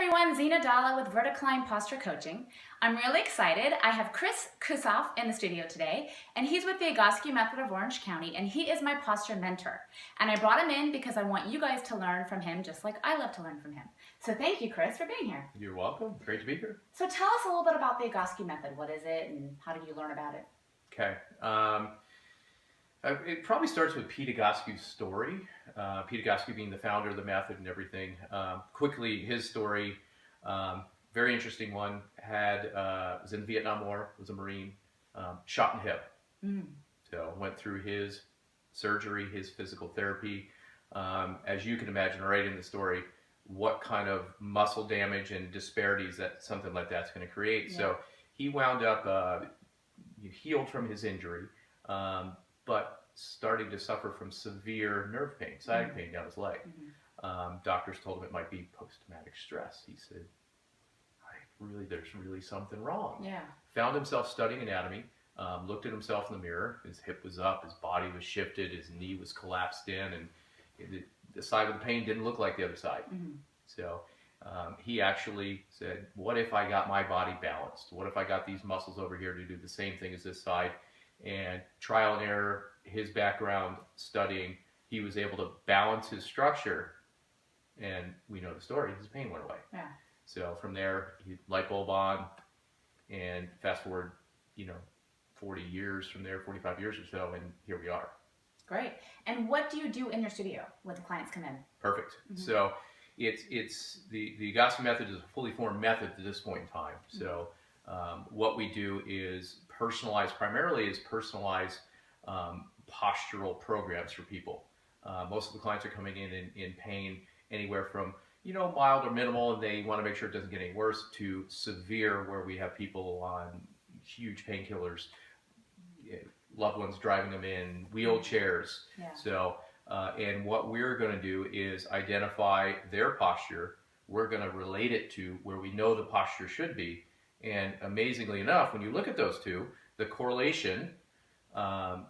everyone, Zeena with VerticAlign Posture Coaching. I'm really excited. I have Chris Kusoff in the studio today, and he's with the Egoscue method of Orange County, and he is my posture mentor. And I brought him in because I want you guys to learn from him just like I love to learn from him. So thank you, Chris, for being here. You're welcome. Great to be here. So tell us a little bit about the Egoscue method. What is it, and how did you learn about it? Okay. It probably starts with Pete Egoscue's story. Pete Egoscue being the founder of the method and everything. Quickly, his story, very interesting one. Was in the Vietnam War, was a Marine, shot in the hip. So went through his surgery, his physical therapy. As you can imagine, right in the story, what kind of muscle damage and disparities that something like that's going to create. Yeah. So he wound up healed from his injury. But starting to suffer from severe nerve pain, sciatic pain down his leg. Doctors told him it might be post-traumatic stress. He said, there's really something wrong. Yeah. Found himself studying anatomy, looked at himself in the mirror. His hip was up, his body was shifted, his knee was collapsed in, and the side of the pain didn't look like the other side. So he actually said, what if I got my body balanced? What if I got these muscles over here to do the same thing as this side? And trial and error, his background studying, he was able to balance his structure, and we know the story, his pain went away. Yeah. So from there, he light bulb on, and fast forward, 40 years from there, 45 years or so, and here we are. Great. And what do you do in your studio when the clients come in? Perfect. So it's the Egoscue method is a fully formed method at this point in time. So what we do is primarily personalized postural programs for people. Most of the clients are coming in pain anywhere from mild or minimal, and they want to make sure it doesn't get any worse, to severe, where we have people on huge painkillers, loved ones driving them in wheelchairs. Yeah. So and what we're going to do is identify their posture. We're going to relate it to where we know the posture should be. And amazingly enough, when you look at those two, the correlation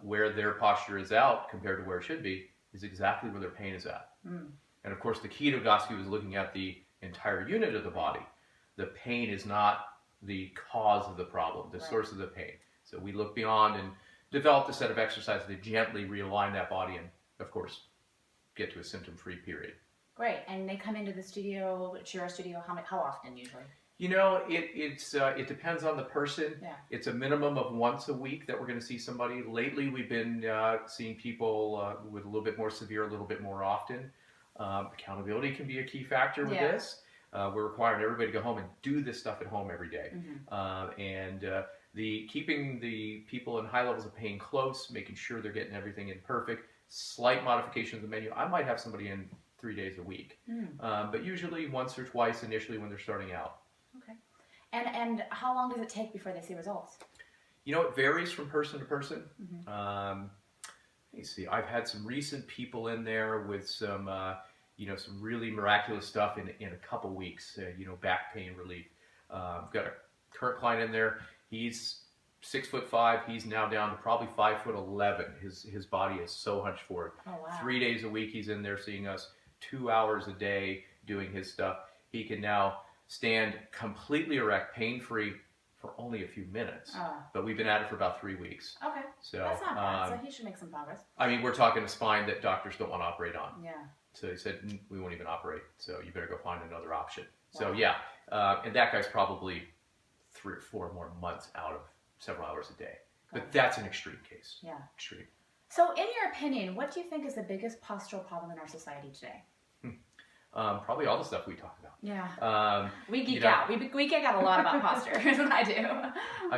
where their posture is out compared to where it should be is exactly where their pain is at. And of course, the key to Egoscue is looking at the entire unit of the body. The pain is not the cause of the problem, the source of the pain. So we look beyond and develop a set of exercises to gently realign that body and, of course, get to a symptom-free period. Great. And they come into the studio, to your studio, how often usually? It depends on the person. Yeah. It's a minimum of once a week that we're going to see somebody. Lately, we've been seeing people with a little bit more severe, a little bit more often. Accountability can be a key factor with this. We're requiring everybody to go home and do this stuff at home every day. Keeping the people in high levels of pain close, making sure they're getting everything in perfect, slight modifications of the menu. I might have somebody in 3 days a week, but usually once or twice initially when they're starting out. Okay. And how long does it take before they see results? It varies from person to person. Let me see. I've had some recent people in there with some, some really miraculous stuff in a couple weeks. Back pain relief. I've got a current client in there. He's 6'5". He's now down to probably 5'11". His body is so hunched forward. Oh, wow. 3 days a week he's in there seeing us. 2 hours a day doing his stuff. He can now stand completely erect, pain-free for only a few minutes. But we've been at it for about 3 weeks. Okay, so that's not bad. So he should make some progress. We're talking a spine that doctors don't want to operate on. Yeah. So he said, we won't even operate, so you better go find another option. Wow. So yeah, and that guy's probably 3 or 4 more months out of several hours a day. But that's an extreme case. Yeah. Extreme. So in your opinion, what do you think is the biggest postural problem in our society today? Probably all the stuff we talk about. Yeah. We geek out. We geek out a lot about posture. Is what I do.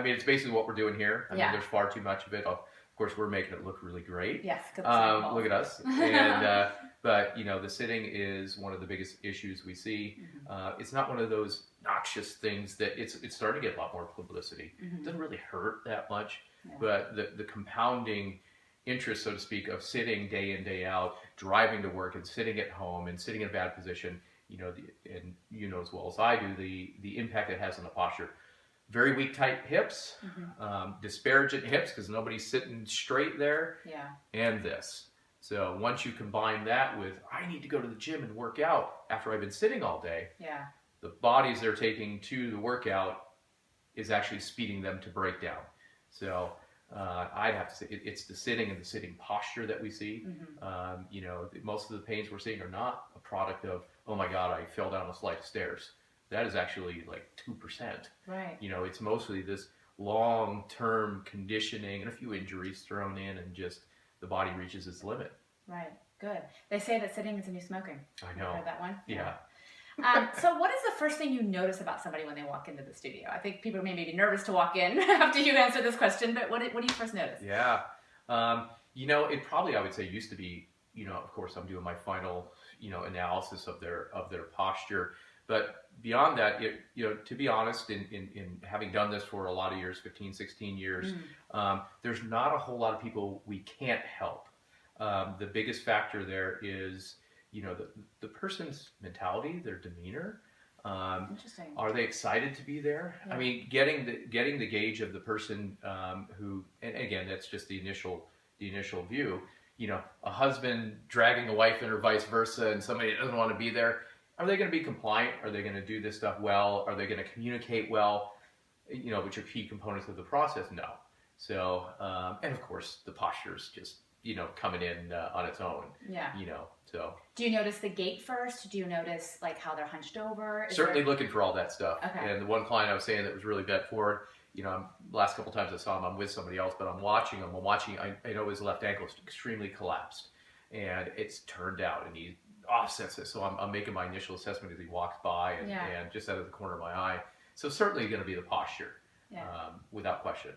It's basically what we're doing here. There's far too much of it. Of course, we're making it look really great. Yes. Look at us. And but the sitting is one of the biggest issues we see. It's not one of those noxious things that it's starting to get a lot more publicity. It doesn't really hurt that much, but the compounding interest, so to speak, of sitting day in, day out, driving to work and sitting at home and sitting in a bad position, and as well as I do, the impact it has on the posture. Very weak, tight hips, disparaging hips because nobody's sitting straight there, and this. So once you combine that with, I need to go to the gym and work out after I've been sitting all day, the bodies they're taking to the workout is actually speeding them to break down. So I'd have to say it's the sitting and the sitting posture that we see. You know, most of the pains we're seeing are not a product of, oh my God, I fell down a flight of stairs. That is actually like 2%. Right. You know, it's mostly this long-term conditioning and a few injuries thrown in, and just the body reaches its limit. Right. Good. They say that sitting is the new smoking. I know. You heard that one? Yeah. So what is the first thing you notice about somebody when they walk into the studio? I think people may be nervous to walk in after you answer this question, but what do you first notice? Yeah. You know, it probably, I would say, used to be, you know, of course, I'm doing my final, you know, analysis of their posture. But beyond that, you know, to be honest, in having done this for a lot of years, 15, 16 years, there's not a whole lot of people we can't help. The biggest factor there is, you know, the person's mentality, their demeanor. Interesting. Are they excited to be there? Yeah. I mean, getting the gauge of the person who, and again, that's just the initial view. You know, a husband dragging a wife in or vice versa, and somebody that doesn't want to be there. Are they going to be compliant? Are they going to do this stuff well? Are they going to communicate well? You know, which are key components of the process? No. So, and of course, the posture is just, you know, coming in on its own. Yeah. You know, so. Do you notice the gait first? Do you notice like how they're hunched over? Certainly looking for all that stuff. Okay. And the one client I was saying that was really bent forward, you know, the last couple times I saw him, I'm with somebody else, but I'm watching him. I know his left ankle is extremely collapsed, and it's turned out, and he offsets it. So I'm making my initial assessment as he walks by, and just out of the corner of my eye. So certainly going to be the posture, without question.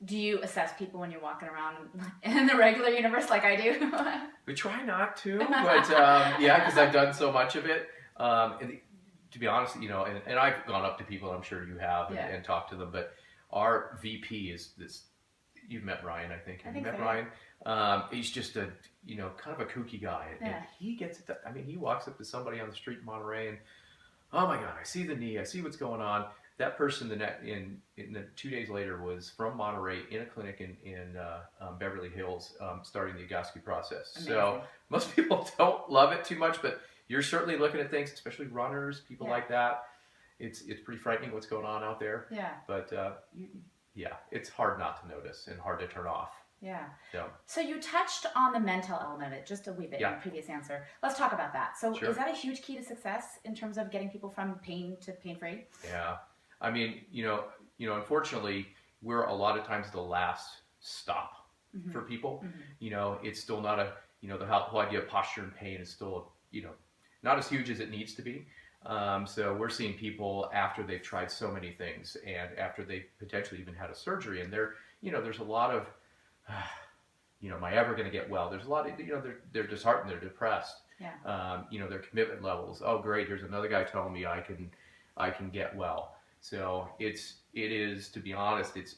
Do you assess people when you're walking around in the regular universe like I do? We try not to, but yeah, because I've done so much of it. And to be honest, you know, and I've gone up to people, I'm sure you have, and talked to them, but our VP is this, you've met Ryan, I think. Have you met Ryan? He's just a, you know, kind of a kooky guy. And he gets it. I mean, he walks up to somebody on the street in Monterey and, oh my God, I see the knee. I see what's going on. That person, in 2 days later, was from Monterey in a clinic in Beverly Hills, starting the Egoscue process. Amazing. So most people don't love it too much, but you're certainly looking at things, especially runners, people like that. It's pretty frightening what's going on out there. Yeah. But yeah, it's hard not to notice and hard to turn off. Yeah. So you touched on the mental element of it just a wee bit in the previous answer. Let's talk about that. So is that a huge key to success in terms of getting people from pain to pain-free? Yeah. I mean, you know, unfortunately, we're a lot of times the last stop for people. You know, it's still not a, you know, the whole idea of posture and pain is still, you know, not as huge as it needs to be. So we're seeing people after they've tried so many things and after they've potentially even had a surgery, and they're, you know, there's a lot of, you know, am I ever going to get well? There's a lot of, you know, they're disheartened, they're depressed. Yeah. You know, their commitment levels. Oh, great, here's another guy telling me I can get well. So it is, to be honest, it's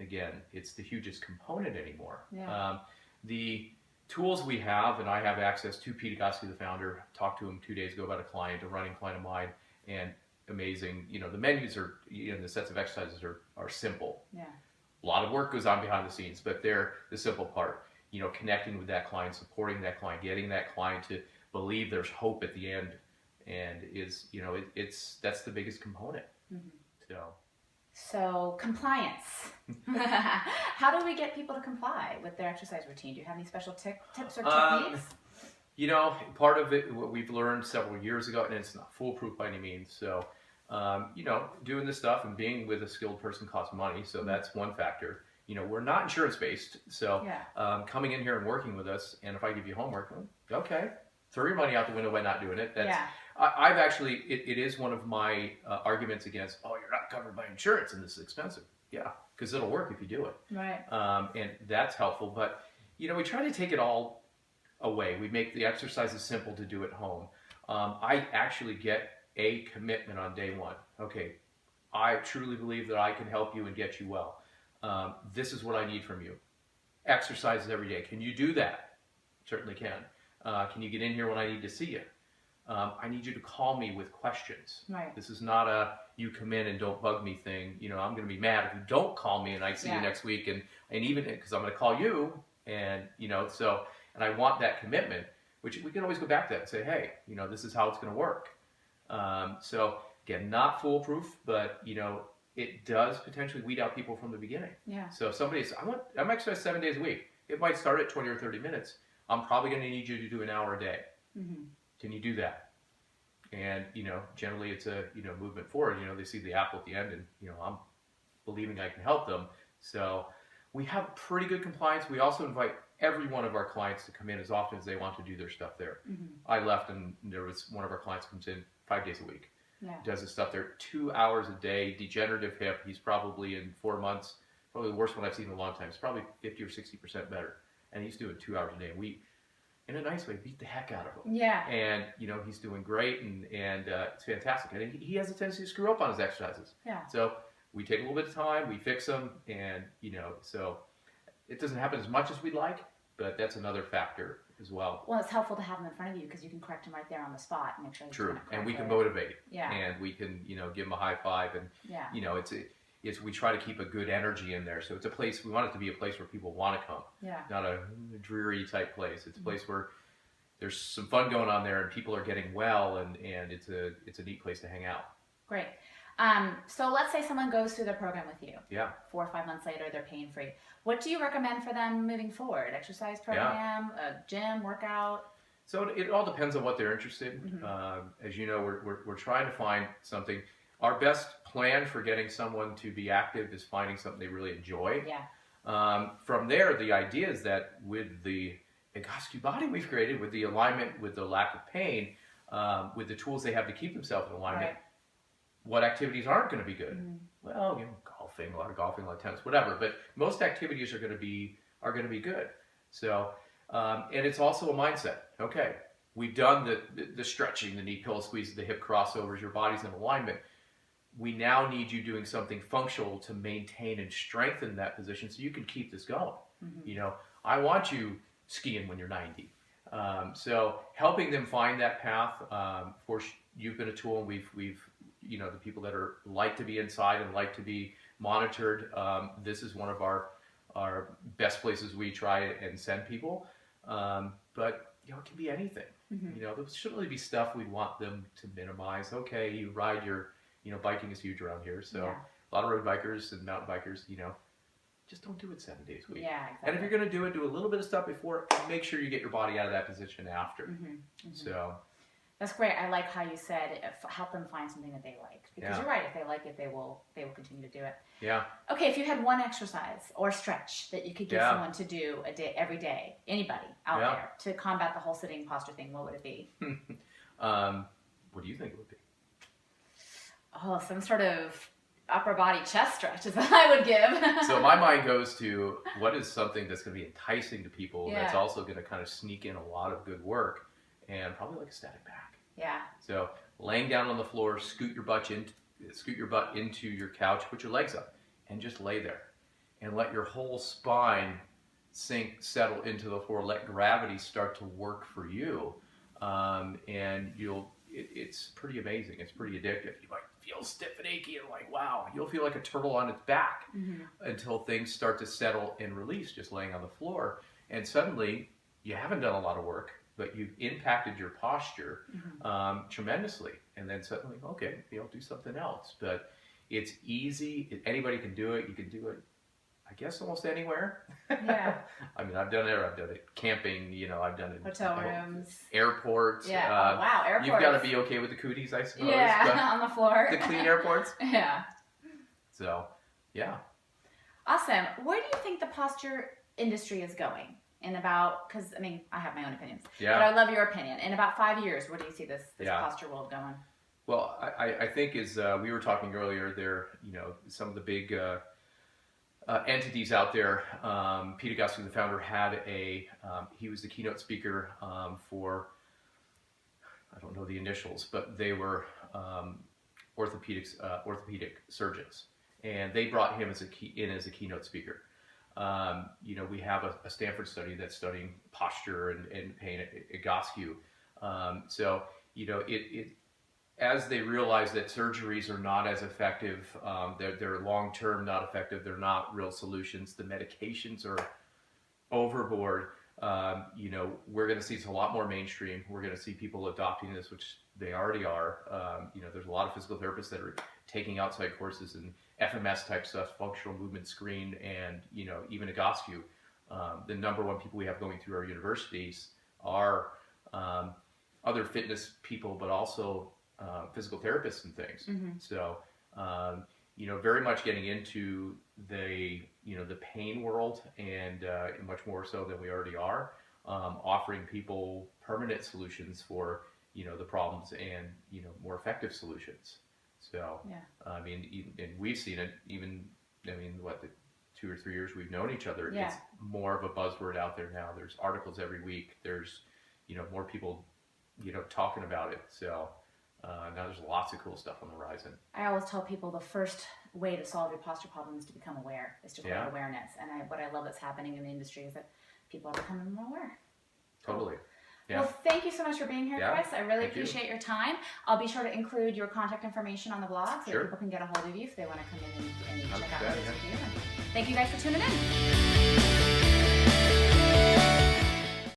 again, it's the hugest component anymore. Yeah. The tools we have, and I have access to Pete Egoscue, the founder. Talked to him 2 days ago about a running client of mine, and amazing. You know, the menus are, you know, the sets of exercises are simple. Yeah. A lot of work goes on behind the scenes, but they're the simple part. You know, connecting with that client, supporting that client, getting that client to believe there's hope at the end, and is, you know, that's the biggest component. So compliance. How do we get people to comply with their exercise routine? Do you have any special tips or techniques? You know, part of it, what we've learned several years ago, and it's not foolproof by any means. So, you know, doing this stuff and being with a skilled person costs money. So that's one factor. You know, we're not insurance based. So coming in here and working with us, and if I give you homework, okay, throw your money out the window by not doing it. That's, I've actually, it is one of my arguments against, oh, you're not covered by insurance and this is expensive. Yeah, because it'll work if you do it. Right. And that's helpful. But, you know, we try to take it all away. We make the exercises simple to do at home. I actually get a commitment on day one. Okay, I truly believe that I can help you and get you well. This is what I need from you. Exercises every day. Can you do that? Certainly can. Can you get in here when I need to see you? I need you to call me with questions. Right. This is not a you come in and don't bug me thing. You know, I'm going to be mad if you don't call me and I see you next week, and even because I'm going to call you, and you know, so, and I want that commitment, which we can always go back to that and say, hey, you know, this is how it's going to work. So again, not foolproof, but it does potentially weed out people from the beginning. Yeah. So if somebody says, I'm exercising 7 days a week. It might start at 20 or 30 minutes. I'm probably going to need you to do an hour a day. Mm-hmm. Can you do that? And, generally it's a, movement forward. They see the apple at the end and, I'm believing I can help them. So we have pretty good compliance. We also invite every one of our clients to come in as often as they want to do their stuff there. Mm-hmm. I left and there was one of our clients comes in 5 days a week. Yeah. Does his stuff there 2 hours a day, degenerative hip. He's probably in 4 months, probably the worst one I've seen in a long time. It's probably 50 or 60% better. And he's doing 2 hours a day. And we, in a nice way, beat the heck out of him. Yeah. And, he's doing great and it's fantastic. And he has a tendency to screw up on his exercises. Yeah. So we take a little bit of time, we fix them, and, so it doesn't happen as much as we'd like, but that's another factor as well. Well, it's helpful to have them in front of you because you can correct them right there on the spot and make sure. True, and we can motivate. Yeah. And we can, give them a high five, and it's we try to keep a good energy in there. So it's a place, we want it to be a place where people want to come. Yeah. Not a dreary type place. It's a place where there's some fun going on there, and people are getting well, and it's a neat place to hang out. Great. So let's say someone goes through the program with you. Yeah. 4 or 5 months later, they're pain free. What do you recommend for them moving forward? Exercise program, a gym, workout? So it all depends on what they're interested in. Mm-hmm. As you know, we're trying to find something. Our best plan for getting someone to be active is finding something they really enjoy. Yeah. From there, the idea is that with the Egoscue body we've created, with the alignment, with the lack of pain, with the tools they have to keep themselves in alignment, Right. what activities aren't going to be good? Mm-hmm. Well, golfing, a lot of tennis, whatever. But most activities are going to be good. So, and it's also a mindset. Okay, we've done the stretching, the knee pillow squeezes, the hip crossovers. Your body's in alignment. We now need you doing something functional to maintain and strengthen that position so you can keep this going. Mm-hmm. I want you skiing when you're 90. So helping them find that path. Of course, you've been a tool, and we've the people that like to be inside and like to be monitored. This is one of our best places we try and send people. But it can be anything. Mm-hmm. There shouldn't really be stuff we want them to minimize. Okay, you ride your, biking is huge around here, so a lot of road bikers and mountain bikers, just don't do it 7 days a week. Yeah, exactly. And if you're going to do a little bit of stuff before, make sure you get your body out of that position after. Mm-hmm. Mm-hmm. So. That's great. I like how you said help them find something that they like, because you're right. If they like it, they will continue to do it. Yeah. Okay, if you had one exercise or stretch that you could give someone to do a day every day, anybody out there, to combat the whole sitting posture thing, what would it be? What do you think it would be? Oh, some sort of upper body chest stretch is what I would give. So my mind goes to what is something that's going to be enticing to people that's also going to kind of sneak in a lot of good work, and probably like a static back. Yeah. So laying down on the floor, scoot your butt into your couch, put your legs up, and just lay there, and let your whole spine settle into the floor. Let gravity start to work for you, and it's pretty amazing. It's pretty addictive. You might feel stiff and achy and like, wow, you'll feel like a turtle on its back until things start to settle and release just laying on the floor. And suddenly you haven't done a lot of work, but you've impacted your posture tremendously. And then suddenly, okay, do something else. But it's easy. Anybody can do it. You can do it, I guess, almost anywhere. Yeah. I mean, I've done it camping, I've done it. Hotel rooms. Airports. Yeah. Wow, airports. You've got to be okay with the cooties, I suppose. Yeah, on the floor. The clean airports. Yeah. So, yeah. Awesome. Where do you think the posture industry is going? Because I have my own opinions. Yeah. But I love your opinion. In about 5 years, where do you see this posture world going? Well, I think as we were talking earlier, there, some of the big entities out there. Peter Egoscue, the founder, had he was the keynote speaker for, I don't know the initials, but they were orthopedic surgeons, and they brought him as a keynote speaker. We have a Stanford study that's studying posture and pain at Egoscue. So as they realize that surgeries are not as effective, they're long-term not effective, they're not real solutions, the medications are overboard, you know, we're going to see it's a lot more mainstream. We're going to see people adopting this, which they already are. You know, there's a lot of physical therapists that are taking outside courses in FMS type stuff, functional movement screen, and, you know, even Egoscue. The number one people we have going through our universities are other fitness people, but also physical therapists and things. So, you know, very much getting into the, you know, the pain world, and much more so than we already are, offering people permanent solutions for, you know, the problems, and, you know, more effective solutions. So, I mean, and we've seen it even, I mean, what, the 2 or 3 years we've known each other, it's more of a buzzword out there now. There's articles every week. There's, you know, more people, you know, talking about it. So now there's lots of cool stuff on the horizon. I always tell people the first way to solve your posture problem is to become aware, is to create awareness. And what I love that's happening in the industry is that people are becoming more aware. Totally. Yeah. Well, thank you so much for being here, Chris. I really appreciate your time. I'll be sure to include your contact information on the blog so that people can get a hold of you if they want to come in and check out what it is you do. Thank you guys for tuning in.